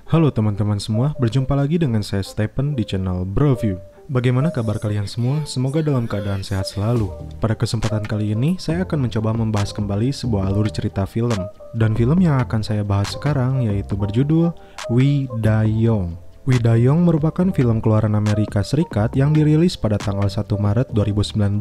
Halo teman-teman semua, berjumpa lagi dengan saya Stephen di channel Broview. Bagaimana kabar kalian semua? Semoga dalam keadaan sehat selalu. Pada kesempatan kali ini, saya akan mencoba membahas kembali sebuah alur cerita film. Dan film yang akan saya bahas sekarang yaitu berjudul We Die Young. We Die Young merupakan film keluaran Amerika Serikat yang dirilis pada tanggal 1 Maret 2019.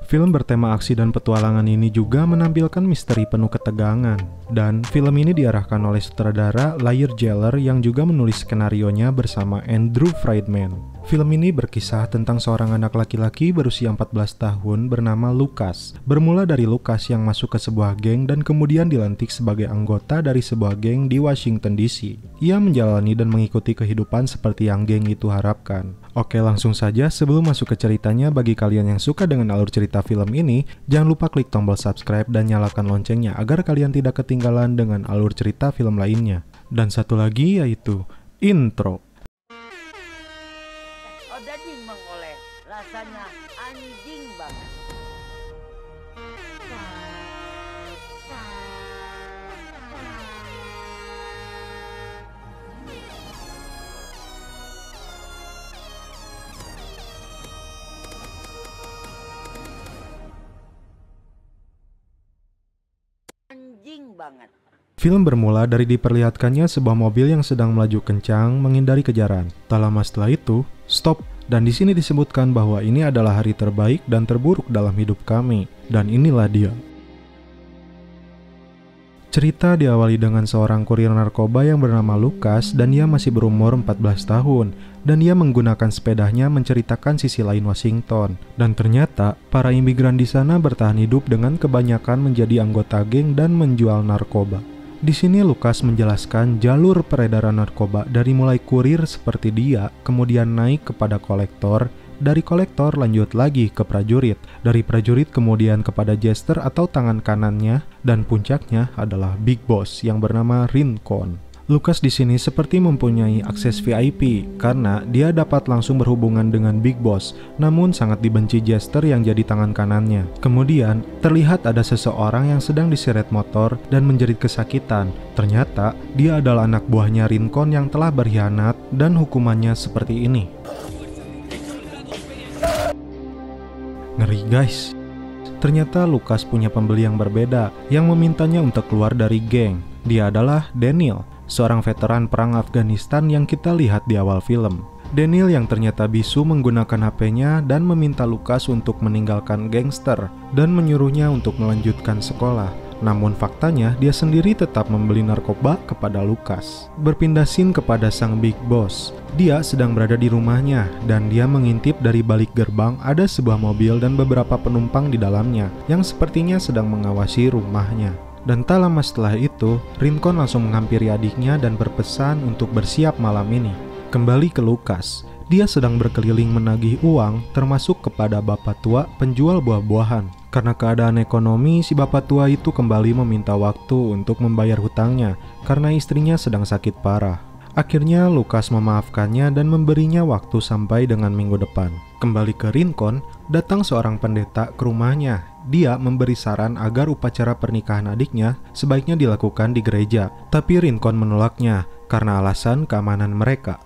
Film bertema aksi dan petualangan ini juga menampilkan misteri penuh ketegangan. Dan film ini diarahkan oleh sutradara Lair Geller yang juga menulis skenarionya bersama Andrew Friedman. Film ini berkisah tentang seorang anak laki-laki berusia 14 tahun bernama Lucas. Bermula dari Lucas yang masuk ke sebuah geng dan kemudian dilantik sebagai anggota dari sebuah geng di Washington DC. Ia menjalani dan mengikuti kehidupan seperti yang geng itu harapkan. Oke, langsung saja sebelum masuk ke ceritanya, bagi kalian yang suka dengan alur cerita film ini, jangan lupa klik tombol subscribe dan nyalakan loncengnya agar kalian tidak ketinggalan dengan alur cerita film lainnya. Dan satu lagi yaitu intro. Daging mengoleh, rasanya anjing banget. Anjing banget. Film bermula dari diperlihatkannya sebuah mobil yang sedang melaju kencang menghindari kejaran. Tak lama setelah itu, stop. Dan di sini disebutkan bahwa ini adalah hari terbaik dan terburuk dalam hidup kami. Dan inilah dia. Cerita diawali dengan seorang kurir narkoba yang bernama Lucas dan dia masih berumur 14 tahun. Dan dia menggunakan sepedanya menceritakan sisi lain Washington. Dan ternyata, para imigran di sana bertahan hidup dengan kebanyakan menjadi anggota geng dan menjual narkoba. Di sini Lucas menjelaskan jalur peredaran narkoba dari mulai kurir seperti dia, kemudian naik kepada kolektor, dari kolektor lanjut lagi ke prajurit, dari prajurit kemudian kepada jester atau tangan kanannya, dan puncaknya adalah Big Boss yang bernama Rincon. Lucas di sini seperti mempunyai akses VIP karena dia dapat langsung berhubungan dengan Big Boss, namun sangat dibenci Jester yang jadi tangan kanannya. Kemudian, terlihat ada seseorang yang sedang diseret motor dan menjerit kesakitan. Ternyata, dia adalah anak buahnya Rincon yang telah berkhianat dan hukumannya seperti ini. Ngeri guys. Ternyata Lucas punya pembeli yang berbeda yang memintanya untuk keluar dari geng. Dia adalah Daniel, seorang veteran perang Afghanistan yang kita lihat di awal film. Daniel yang ternyata bisu menggunakan HP-nya dan meminta Lucas untuk meninggalkan gangster dan menyuruhnya untuk melanjutkan sekolah. Namun faktanya dia sendiri tetap membeli narkoba kepada Lucas. Berpindah scene kepada sang Big Boss. Dia sedang berada di rumahnya dan dia mengintip dari balik gerbang ada sebuah mobil dan beberapa penumpang di dalamnya yang sepertinya sedang mengawasi rumahnya. Dan tak lama setelah itu, Rincon langsung menghampiri adiknya dan berpesan untuk bersiap malam ini. Kembali ke Lucas, dia sedang berkeliling menagih uang termasuk kepada bapak tua penjual buah-buahan. Karena keadaan ekonomi, si bapak tua itu kembali meminta waktu untuk membayar hutangnya karena istrinya sedang sakit parah. Akhirnya Lucas memaafkannya dan memberinya waktu sampai dengan minggu depan. Kembali ke Rincon, datang seorang pendeta ke rumahnya. Dia memberi saran agar upacara pernikahan adiknya sebaiknya dilakukan di gereja, tapi Rincon menolaknya karena alasan keamanan mereka.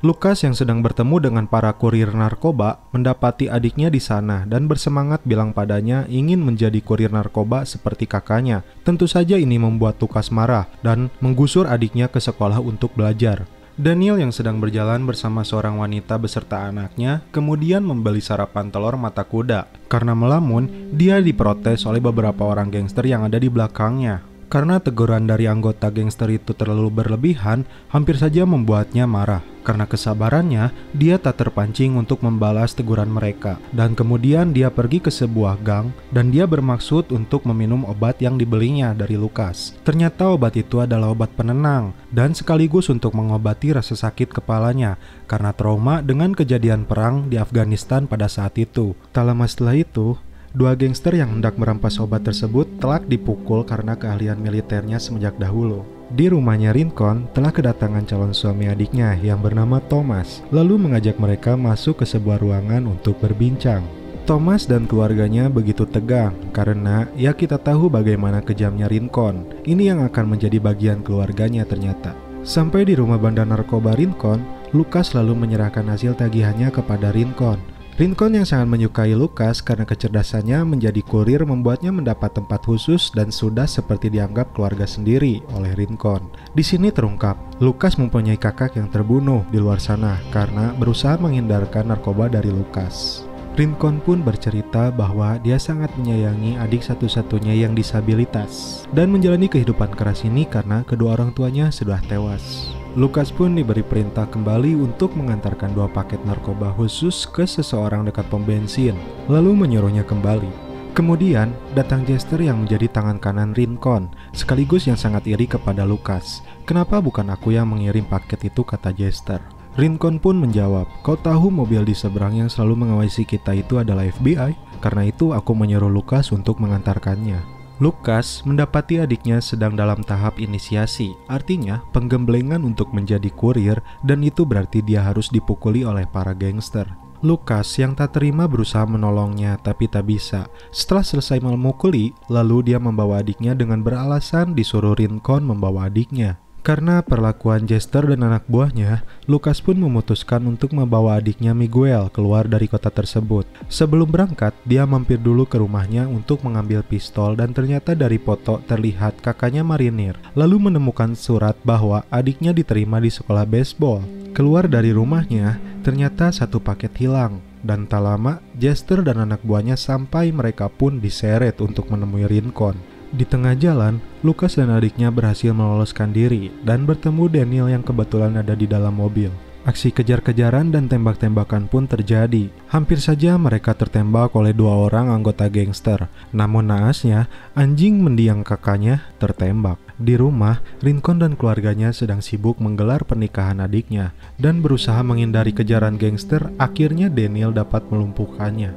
Lucas yang sedang bertemu dengan para kurir narkoba mendapati adiknya di sana dan bersemangat bilang padanya ingin menjadi kurir narkoba seperti kakaknya. Tentu saja ini membuat Lucas marah dan menggusur adiknya ke sekolah untuk belajar. Daniel yang sedang berjalan bersama seorang wanita beserta anaknya kemudian membeli sarapan telur mata kuda. Karena melamun, dia diprotes oleh beberapa orang gangster yang ada di belakangnya. Karena teguran dari anggota gangster itu terlalu berlebihan, hampir saja membuatnya marah. Karena kesabarannya, dia tak terpancing untuk membalas teguran mereka. Dan kemudian dia pergi ke sebuah gang dan dia bermaksud untuk meminum obat yang dibelinya dari Lucas. Ternyata obat itu adalah obat penenang dan sekaligus untuk mengobati rasa sakit kepalanya karena trauma dengan kejadian perang di Afghanistan pada saat itu. Tak lama setelah itu, dua gangster yang hendak merampas obat tersebut telak dipukul karena keahlian militernya semenjak dahulu. Di rumahnya Rincon telah kedatangan calon suami adiknya yang bernama Thomas, lalu mengajak mereka masuk ke sebuah ruangan untuk berbincang. Thomas dan keluarganya begitu tegang karena ya kita tahu bagaimana kejamnya Rincon. Ini yang akan menjadi bagian keluarganya ternyata. Sampai di rumah bandar narkoba Rincon, Lucas lalu menyerahkan hasil tagihannya kepada Rincon. Rincon yang sangat menyukai Lucas karena kecerdasannya menjadi kurir membuatnya mendapat tempat khusus dan sudah seperti dianggap keluarga sendiri oleh Rincon. Di sini terungkap, Lucas mempunyai kakak yang terbunuh di luar sana karena berusaha menghindarkan narkoba dari Lucas. Rincon pun bercerita bahwa dia sangat menyayangi adik satu-satunya yang disabilitas dan menjalani kehidupan keras ini karena kedua orang tuanya sudah tewas. Lucas pun diberi perintah kembali untuk mengantarkan 2 paket narkoba khusus ke seseorang dekat pom bensin, lalu menyuruhnya kembali. Kemudian datang Jester yang menjadi tangan kanan Rincon, sekaligus yang sangat iri kepada Lucas. "Kenapa bukan aku yang mengirim paket itu?" kata Jester. Rincon pun menjawab, "Kau tahu mobil di seberang yang selalu mengawasi kita itu adalah FBI? Karena itu aku menyuruh Lucas untuk mengantarkannya." Lucas mendapati adiknya sedang dalam tahap inisiasi, artinya penggemblengan untuk menjadi kurir, dan itu berarti dia harus dipukuli oleh para gangster. Lucas yang tak terima berusaha menolongnya tapi tak bisa. Setelah selesai memukuli, lalu dia membawa adiknya dengan beralasan disuruh Rincon membawa adiknya. Karena perlakuan Jester dan anak buahnya, Lucas pun memutuskan untuk membawa adiknya Miguel keluar dari kota tersebut. Sebelum berangkat, dia mampir dulu ke rumahnya untuk mengambil pistol dan ternyata dari foto terlihat kakaknya marinir, lalu menemukan surat bahwa adiknya diterima di sekolah baseball. Keluar dari rumahnya, ternyata 1 paket hilang. Dan tak lama, Jester dan anak buahnya sampai mereka pun diseret untuk menemui Rincon. Di tengah jalan, Lucas dan adiknya berhasil meloloskan diri dan bertemu Daniel yang kebetulan ada di dalam mobil. Aksi kejar-kejaran dan tembak-tembakan pun terjadi. Hampir saja mereka tertembak oleh 2 orang anggota gangster. Namun naasnya, anjing mendiang kakaknya tertembak. Di rumah, Rincon dan keluarganya sedang sibuk menggelar pernikahan adiknya dan berusaha menghindari kejaran gangster. Akhirnya Daniel dapat melumpuhkannya.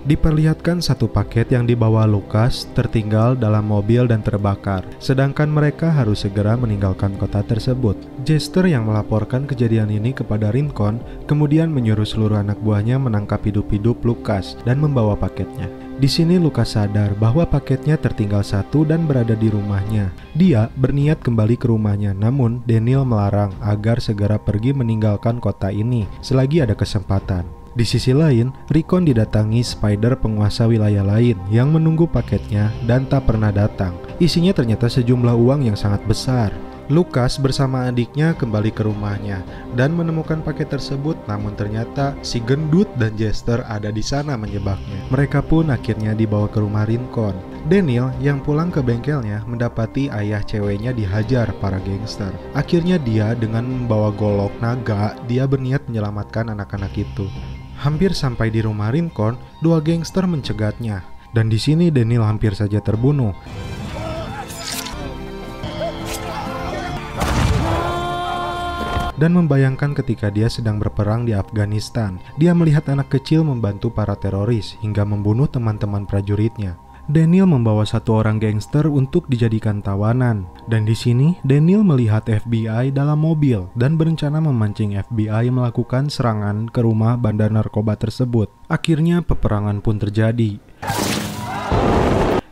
Diperlihatkan 1 paket yang dibawa Lucas tertinggal dalam mobil dan terbakar, sedangkan mereka harus segera meninggalkan kota tersebut. Jester yang melaporkan kejadian ini kepada Rincon, kemudian menyuruh seluruh anak buahnya menangkap hidup-hidup Lucas dan membawa paketnya. Di sini Lucas sadar bahwa paketnya tertinggal 1 dan berada di rumahnya. Dia berniat kembali ke rumahnya, namun Daniel melarang agar segera pergi meninggalkan kota ini selagi ada kesempatan. Di sisi lain, Rincon didatangi Spider penguasa wilayah lain yang menunggu paketnya dan tak pernah datang. Isinya ternyata sejumlah uang yang sangat besar. Lucas bersama adiknya kembali ke rumahnya dan menemukan paket tersebut, namun ternyata si gendut dan Jester ada di sana menjebaknya. Mereka pun akhirnya dibawa ke rumah Rincon. Daniel yang pulang ke bengkelnya mendapati ayah ceweknya dihajar para gangster. Akhirnya dia dengan membawa golok naga, dia berniat menyelamatkan anak-anak itu. Hampir sampai di rumah Rincon, 2 gangster mencegatnya. Dan di sini Daniel hampir saja terbunuh. Dan membayangkan ketika dia sedang berperang di Afghanistan, dia melihat anak kecil membantu para teroris hingga membunuh teman-teman prajuritnya. Daniel membawa 1 orang gangster untuk dijadikan tawanan. Dan di sini Daniel melihat FBI dalam mobil dan berencana memancing FBI melakukan serangan ke rumah bandar narkoba tersebut. Akhirnya peperangan pun terjadi.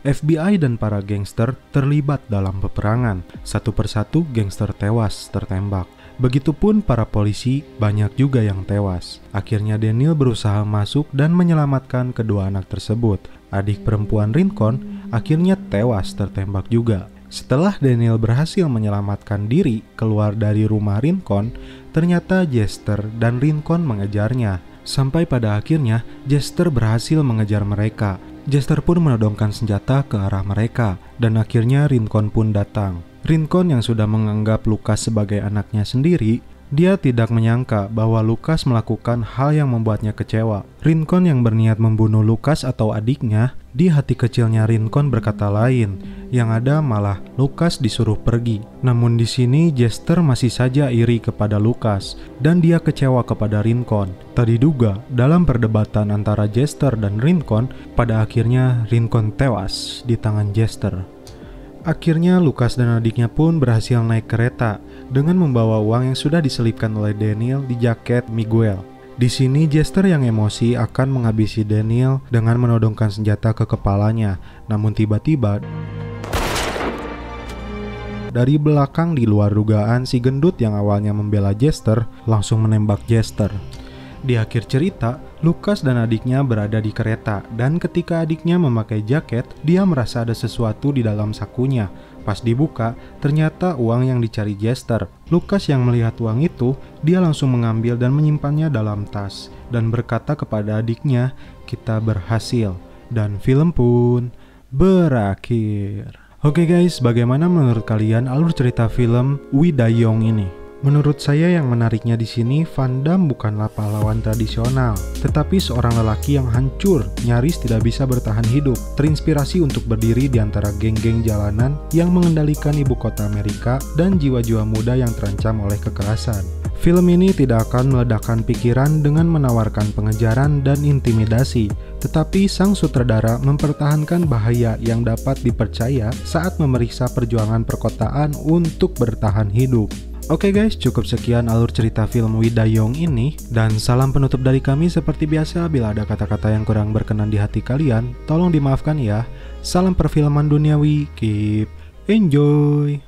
FBI dan para gangster terlibat dalam peperangan. Satu persatu gangster tewas tertembak. Begitupun para polisi, banyak juga yang tewas. Akhirnya Daniel berusaha masuk dan menyelamatkan kedua anak tersebut. Adik perempuan Rincon akhirnya tewas tertembak juga. Setelah Daniel berhasil menyelamatkan diri keluar dari rumah Rincon, ternyata Jester dan Rincon mengejarnya. Sampai pada akhirnya Jester berhasil mengejar mereka. Jester pun menodongkan senjata ke arah mereka, dan akhirnya Rincon pun datang. Rincon yang sudah menganggap Lucas sebagai anaknya sendiri, dia tidak menyangka bahwa Lucas melakukan hal yang membuatnya kecewa. Rincon yang berniat membunuh Lucas atau adiknya, di hati kecilnya Rincon berkata lain, yang ada malah Lucas disuruh pergi. Namun di sini Jester masih saja iri kepada Lucas dan dia kecewa kepada Rincon. Tak diduga, dalam perdebatan antara Jester dan Rincon, pada akhirnya Rincon tewas di tangan Jester. Akhirnya Lucas dan adiknya pun berhasil naik kereta dengan membawa uang yang sudah diselipkan oleh Daniel di jaket Miguel. Di sini Jester yang emosi akan menghabisi Daniel dengan menodongkan senjata ke kepalanya. Namun tiba-tiba dari belakang di luar dugaan si gendut yang awalnya membela Jester langsung menembak Jester. Di akhir cerita, Lucas dan adiknya berada di kereta dan ketika adiknya memakai jaket, dia merasa ada sesuatu di dalam sakunya. Pas dibuka, ternyata uang yang dicari Jester. Lucas yang melihat uang itu, dia langsung mengambil dan menyimpannya dalam tas dan berkata kepada adiknya, "Kita berhasil." Dan film pun berakhir. Oke guys, bagaimana menurut kalian alur cerita film Wi Dayong ini? Menurut saya yang menariknya di sini, Van Damme bukanlah pahlawan tradisional, tetapi seorang lelaki yang hancur, nyaris tidak bisa bertahan hidup, terinspirasi untuk berdiri di antara geng-geng jalanan yang mengendalikan ibu kota Amerika dan jiwa-jiwa muda yang terancam oleh kekerasan. Film ini tidak akan meledakkan pikiran dengan menawarkan pengejaran dan intimidasi, tetapi sang sutradara mempertahankan bahaya yang dapat dipercaya saat memeriksa perjuangan perkotaan untuk bertahan hidup. Oke guys, cukup sekian alur cerita film Wi Dayong ini, dan salam penutup dari kami seperti biasa. Bila ada kata-kata yang kurang berkenan di hati kalian, tolong dimaafkan ya. Salam perfilman duniawi, keep enjoy.